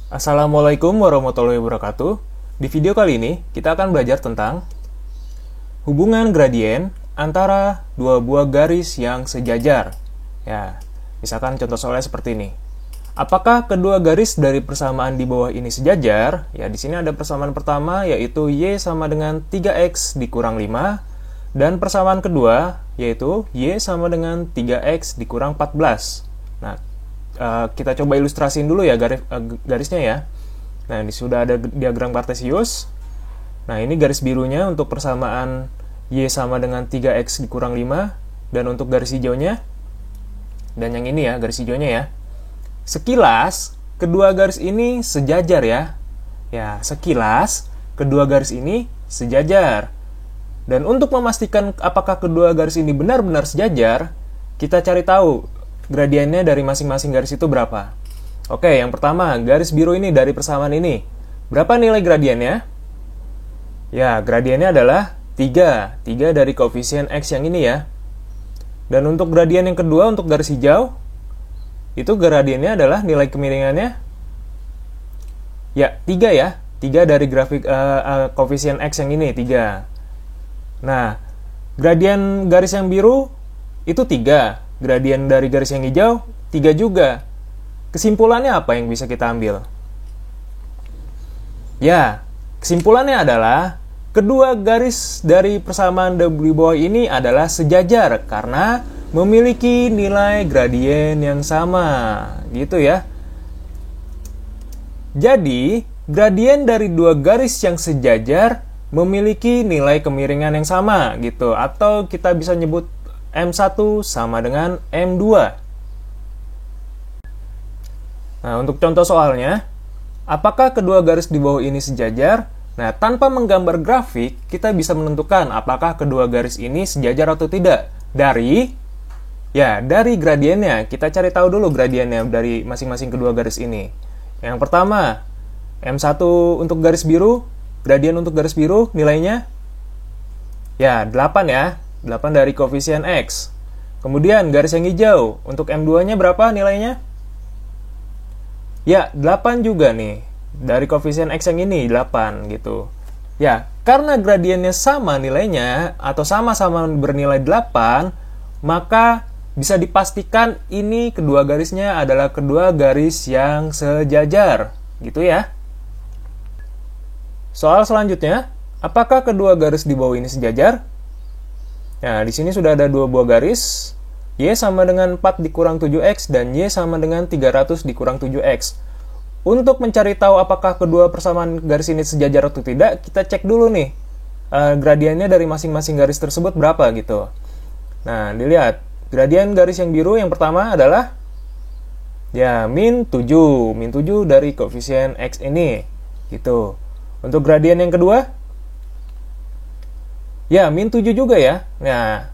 Assalamualaikum warahmatullahi wabarakatuh. Di video kali ini, kita akan belajar tentang hubungan gradien antara dua buah garis yang sejajar. Ya, misalkan contoh soalnya seperti ini. Apakah kedua garis dari persamaan di bawah ini sejajar? Ya, di sini ada persamaan pertama, yaitu Y sama dengan 3X dikurang 5. Dan persamaan kedua, yaitu Y sama dengan 3X dikurang 14. Nah, kita coba ilustrasiin dulu ya garisnya ya. Nah, ini sudah ada diagram kartesius. Nah, ini garis birunya untuk persamaan Y sama dengan 3X dikurang 5. Dan untuk garis hijaunya, dan yang ini ya, garis hijaunya ya. Sekilas, kedua garis ini sejajar ya. Ya, sekilas, kedua garis ini sejajar. Dan untuk memastikan apakah kedua garis ini benar-benar sejajar, kita cari tahu gradiennya dari masing-masing garis itu berapa. Oke, yang pertama, garis biru ini dari persamaan ini. Berapa nilai gradiennya? Ya, gradiennya adalah 3. 3 dari koefisien X yang ini ya. Dan untuk gradien yang kedua, untuk garis hijau, itu gradiennya adalah nilai kemiringannya. Ya, 3 ya. 3 dari grafik koefisien X yang ini, 3. Nah, gradien garis yang biru itu 3. Gradien dari garis yang hijau 3 juga. Kesimpulannya apa yang bisa kita ambil? Ya, kesimpulannya adalah kedua garis dari persamaan di bawah ini adalah sejajar karena memiliki nilai gradien yang sama, gitu ya. Jadi, gradien dari dua garis yang sejajar memiliki nilai kemiringan yang sama, gitu. Atau kita bisa nyebut M1 sama dengan M2. Nah, untuk contoh soalnya, apakah kedua garis di bawah ini sejajar? Nah, tanpa menggambar grafik, kita bisa menentukan apakah kedua garis ini sejajar atau tidak. Dari gradiennya. Kita cari tahu dulu gradiennya dari masing-masing kedua garis ini. Yang pertama, M1 untuk garis biru, gradien untuk garis biru nilainya ya 8 ya. 8 dari koefisien X. Kemudian garis yang hijau, untuk M2-nya berapa nilainya? Ya, 8 juga nih. Dari koefisien X yang ini, 8 gitu. Ya, karena gradiennya sama nilainya, atau sama-sama bernilai 8, maka bisa dipastikan ini kedua garisnya adalah kedua garis yang sejajar. Gitu ya. Soal selanjutnya, apakah kedua garis di bawah ini sejajar? Nah, di sini sudah ada dua buah garis. Y sama dengan 4 dikurang 7X dan Y sama dengan 300 dikurang 7X. Untuk mencari tahu apakah kedua persamaan garis ini sejajar atau tidak, kita cek dulu nih. Gradiennya dari masing-masing garis tersebut berapa gitu. Nah, dilihat. Gradien garis yang biru yang pertama adalah ya, min 7. Min 7 dari koefisien X ini. Gitu. Untuk gradien yang kedua, ya, min 7 juga ya. Nah,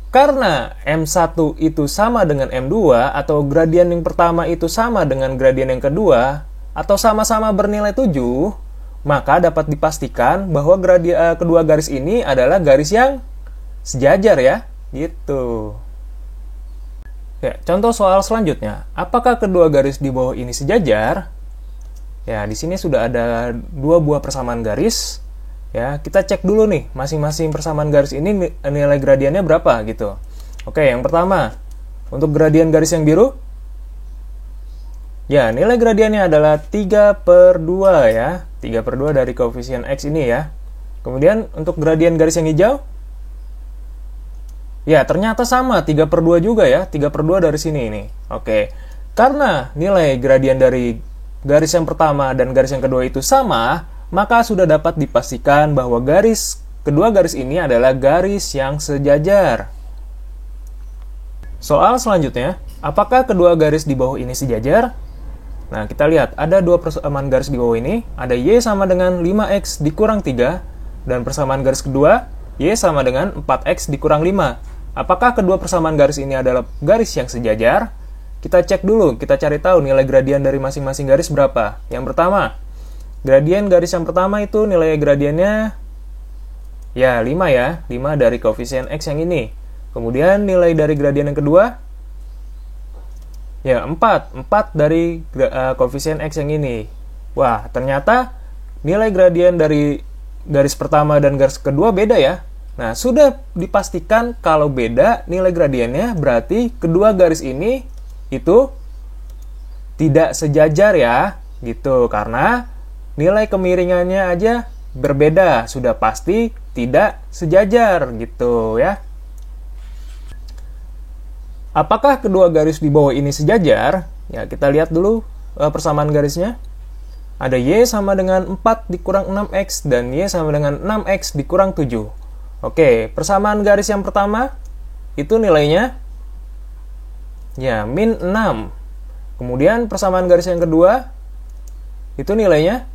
karena M1 itu sama dengan M2, atau gradien yang pertama itu sama dengan gradien yang kedua, atau sama-sama bernilai 7, maka dapat dipastikan bahwa kedua garis ini adalah garis yang sejajar ya. Gitu. Ya, contoh soal selanjutnya. Apakah kedua garis di bawah ini sejajar? Ya, di sini sudah ada dua buah persamaan garis. Ya, kita cek dulu nih, masing-masing persamaan garis ini nilai gradiennya berapa gitu. Oke, yang pertama, untuk gradien garis yang biru, ya, nilai gradiennya adalah 3/2 ya. 3/2 dari koefisien X ini ya. Kemudian, untuk gradien garis yang hijau, ya, ternyata sama, 3/2 juga ya. 3/2 dari sini ini. Oke, karena nilai gradien dari garis yang pertama dan garis yang kedua itu sama, maka sudah dapat dipastikan bahwa kedua garis ini adalah garis yang sejajar. Soal selanjutnya, apakah kedua garis di bawah ini sejajar? Nah, kita lihat, ada dua persamaan garis di bawah ini. Ada Y sama dengan 5X dikurang 3, dan persamaan garis kedua, Y sama dengan 4X dikurang 5. Apakah kedua persamaan garis ini adalah garis yang sejajar? Kita cek dulu, kita cari tahu nilai gradien dari masing-masing garis berapa. Yang pertama, gradien garis yang pertama itu nilai gradiennya ya 5 ya, 5 dari koefisien X yang ini. Kemudian nilai dari gradien yang kedua Ya, 4 dari koefisien X yang ini. Wah, ternyata nilai gradien dari garis pertama dan garis kedua beda ya. Nah, sudah dipastikan kalau beda nilai gradiennya, berarti kedua garis ini itu tidak sejajar ya, gitu. Karena nilai kemiringannya aja berbeda, sudah pasti tidak sejajar gitu ya. Apakah kedua garis di bawah ini sejajar? Ya, kita lihat dulu persamaan garisnya. Ada Y sama dengan 4 dikurang 6X dan Y sama dengan 6X dikurang 7. Oke, persamaan garis yang pertama itu nilainya ya min 6. Kemudian persamaan garis yang kedua itu nilainya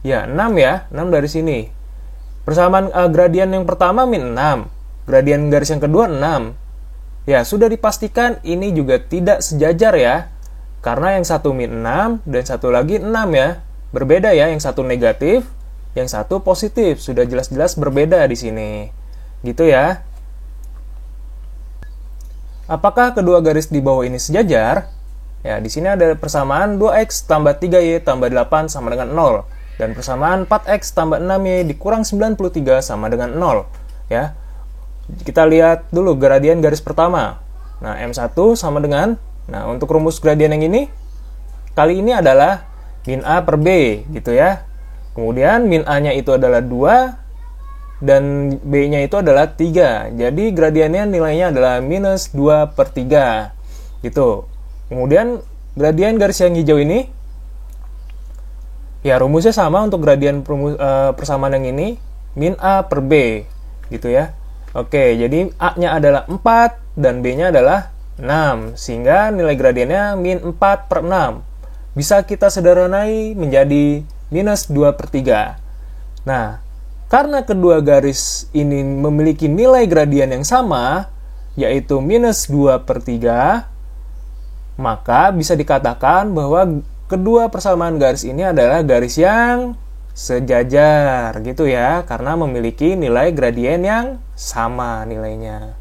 ya 6 ya, 6 dari sini. Persamaan gradien yang pertama min 6. Gradien garis yang kedua 6. Ya, sudah dipastikan ini juga tidak sejajar ya. Karena yang satu min 6 dan satu lagi 6 ya. Berbeda ya, yang satu negatif, yang satu positif. Sudah jelas-jelas berbeda di sini. Gitu ya. Apakah kedua garis di bawah ini sejajar? Ya, di sini ada persamaan 2x tambah 3y tambah 8 sama dengan 0. Dan persamaan 4x tambah 6y dikurang 93 sama dengan 0. Ya. Kita lihat dulu gradien garis pertama. Nah, M1 sama dengan, nah untuk rumus gradien yang ini, kali ini adalah min A per B, gitu ya. Kemudian min A-nya itu adalah 2, dan B-nya itu adalah 3. Jadi gradiennya nilainya adalah minus 2 per 3, gitu. Kemudian gradien garis yang hijau ini, ya rumusnya sama untuk gradien persamaan yang ini, min A per B, gitu ya. Oke, jadi A-nya adalah 4 dan B-nya adalah 6. Sehingga nilai gradiennya min 4 per 6. Bisa kita sederhanai menjadi minus 2 per 3. Nah, karena kedua garis ini memiliki nilai gradien yang sama, yaitu minus 2 per 3, maka bisa dikatakan bahwa kedua persamaan garis ini adalah garis yang sejajar gitu ya, karena memiliki nilai gradien yang sama nilainya.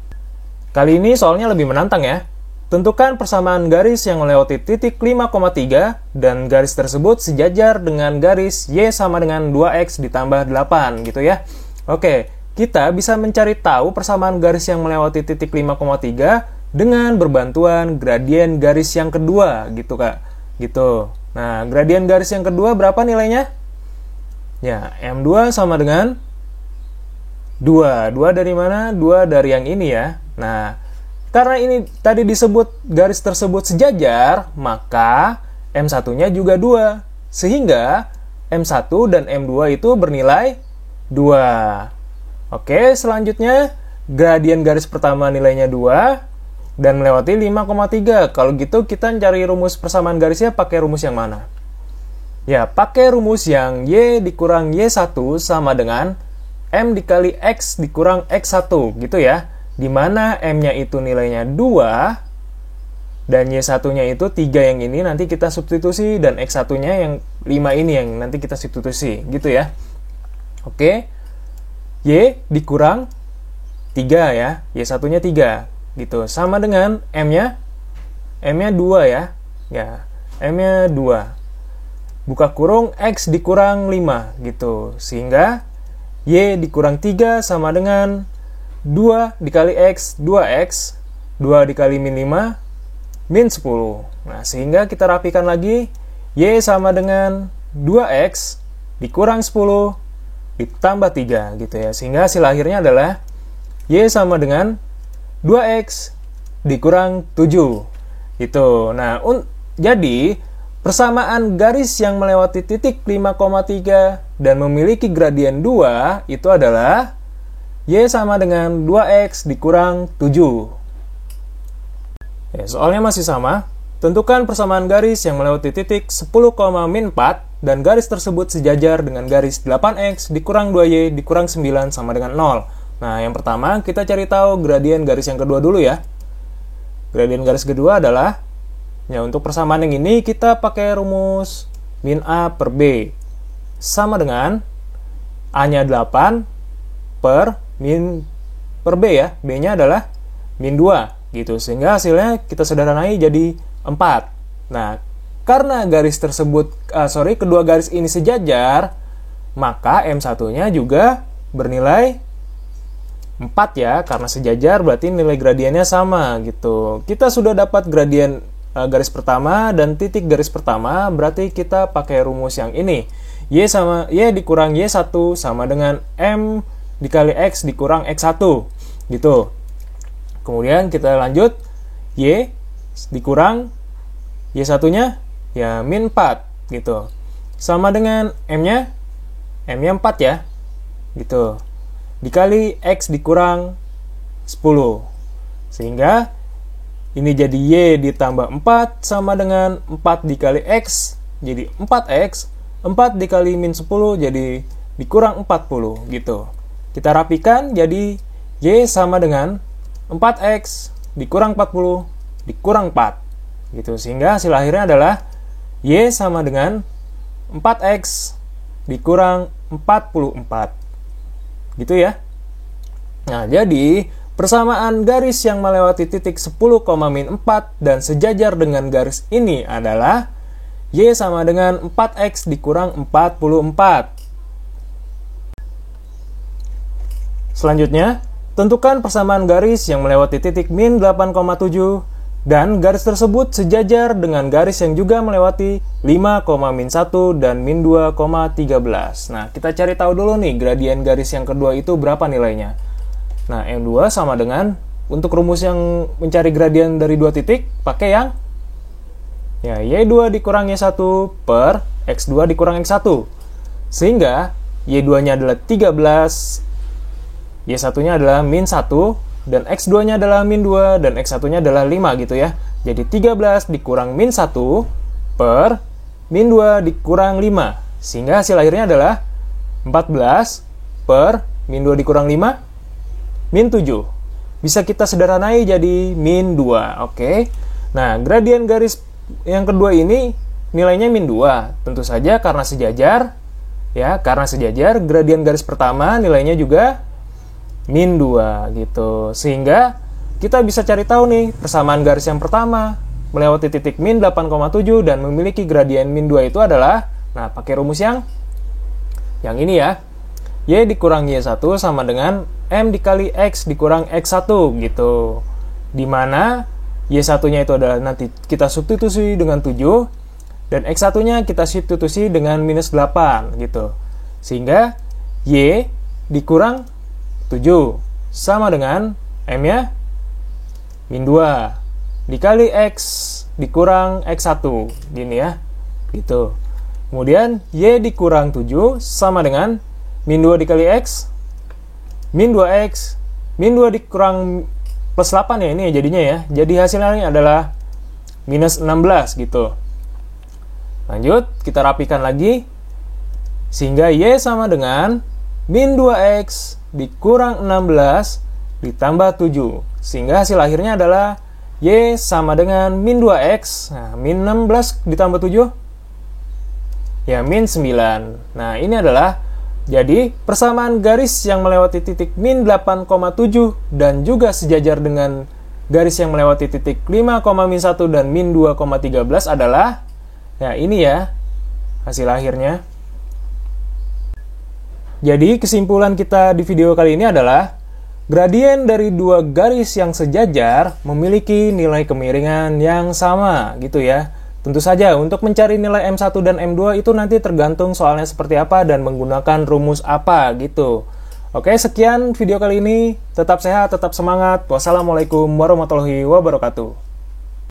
Kali ini soalnya lebih menantang ya. Tentukan persamaan garis yang melewati titik 5,3 dan garis tersebut sejajar dengan garis Y sama dengan 2X ditambah 8 gitu ya. Oke, kita bisa mencari tahu persamaan garis yang melewati titik 5,3 dengan berbantuan gradien garis yang kedua gitu Kak. Gitu. Nah, gradien garis yang kedua berapa nilainya? Ya, M2 sama dengan 2. 2 dari mana? 2 dari yang ini ya. Nah, karena ini tadi disebut garis tersebut sejajar, maka M1-nya juga 2. Sehingga M1 dan M2 itu bernilai 2. Oke, selanjutnya gradien garis pertama nilainya 2 dan melewati 5,3. Kalau gitu kita cari rumus persamaan garisnya pakai rumus yang mana? Ya, pakai rumus yang Y dikurang Y1 sama dengan M dikali X dikurang X1 gitu ya. Dimana M-nya itu nilainya 2 dan Y1-nya itu 3 yang ini nanti kita substitusi dan X1-nya yang 5 ini yang nanti kita substitusi gitu ya. Oke. Y dikurang 3 ya. Y1-nya 3 gitu. Sama dengan M-nya 2 ya. Ya, M-nya 2. Buka kurung X dikurang 5 gitu. Sehingga Y dikurang 3 sama dengan 2 dikali X, 2X. 2 dikali min 5, min 10. Nah, sehingga kita rapikan lagi. Y sama dengan 2X dikurang 10 ditambah 3 gitu ya. Sehingga hasil akhirnya adalah Y sama dengan 2X dikurang 7. Gitu. Nah, jadi persamaan garis yang melewati titik 5,3 dan memiliki gradien 2 itu adalah Y sama dengan 2X dikurang 7. Ya, soalnya masih sama. Tentukan persamaan garis yang melewati titik 10,-4 dan garis tersebut sejajar dengan garis 8X dikurang 2Y dikurang 9 sama dengan 0. Nah, yang pertama kita cari tahu gradien garis yang kedua dulu ya. Gradien garis kedua adalah, ya untuk persamaan yang ini kita pakai rumus min A per B sama dengan A-nya 8 per min per B ya. B-nya adalah min 2. gitu. Sehingga hasilnya kita sederhanai jadi 4. Nah, karena kedua garis ini sejajar, maka M1-nya juga bernilai 4 ya, karena sejajar berarti nilai gradiennya sama gitu. Kita sudah dapat gradien garis pertama dan titik garis pertama, berarti kita pakai rumus yang ini. Y dikurang Y1 sama dengan M dikali X dikurang X1 gitu. Kemudian kita lanjut, Y dikurang Y1-nya ya min 4 gitu. Sama dengan M-nya 4 ya gitu. Dikali X dikurang 10. Sehingga ini jadi Y ditambah 4 sama dengan 4 dikali X jadi 4X. 4 dikali min 10 jadi dikurang 40 gitu. Kita rapikan jadi Y sama dengan 4X dikurang 40 dikurang 4 gitu. Sehingga hasil akhirnya adalah Y sama dengan 4X dikurang 44 gitu ya. Nah, jadi persamaan garis yang melewati titik 10,-4 dan sejajar dengan garis ini adalah Y sama dengan 4X dikurang 44. Selanjutnya, tentukan persamaan garis yang melewati titik min 8,7 dan garis tersebut sejajar dengan garis yang juga melewati 5,-1 dan min 2,13. Nah, kita cari tahu dulu nih gradien garis yang kedua itu berapa nilainya. Nah, M2 sama dengan, untuk rumus yang mencari gradien dari dua titik, pakai yang ya Y2 dikurang Y1 per X2 dikurang X1. Sehingga Y2-nya adalah 13, Y1-nya adalah min 1, dan X2-nya adalah min 2, dan X1-nya adalah 5 gitu ya. Jadi 13 dikurang min 1 per min 2 dikurang 5. Sehingga hasil akhirnya adalah 14 per min 2 dikurang 5, min 7. Bisa kita sederhanai jadi min 2, oke. Nah, gradien garis yang kedua ini nilainya min 2. Tentu saja karena sejajar, ya, karena sejajar, gradien garis pertama nilainya juga min 2 gitu. Sehingga kita bisa cari tahu nih persamaan garis yang pertama melewati titik min 8,7 dan memiliki gradien min 2 itu adalah, nah, pakai rumus yang ini ya. Y dikurang Y1 sama dengan M dikali X dikurang X1 gitu. Dimana Y1-nya itu adalah nanti kita substitusi dengan 7 dan X1-nya kita substitusi dengan minus 8 gitu. Sehingga Y dikurang 7 sama dengan M-nya min 2 dikali X dikurang X1 gini ya gitu. Kemudian Y dikurang 7 sama dengan min 2 dikali X min 2X min 2 dikurang plus 8 ya ini jadinya ya. Jadi hasilnya adalah minus 16 gitu. Lanjut, kita rapikan lagi. Sehingga Y sama dengan min 2X dikurang 16 ditambah 7. Sehingga hasil akhirnya adalah Y sama dengan min 2X. Nah, min 16 ditambah 7 ya min 9. Nah, ini adalah jadi persamaan garis yang melewati titik min 8,7 dan juga sejajar dengan garis yang melewati titik 5,-1 dan min 2,13 adalah, ya ini ya hasil akhirnya. Jadi kesimpulan kita di video kali ini adalah gradien dari dua garis yang sejajar memiliki nilai kemiringan yang sama gitu ya. Tentu saja untuk mencari nilai M1 dan M2 itu nanti tergantung soalnya seperti apa dan menggunakan rumus apa gitu. Oke, sekian video kali ini. Tetap sehat, tetap semangat. Wassalamualaikum warahmatullahi wabarakatuh.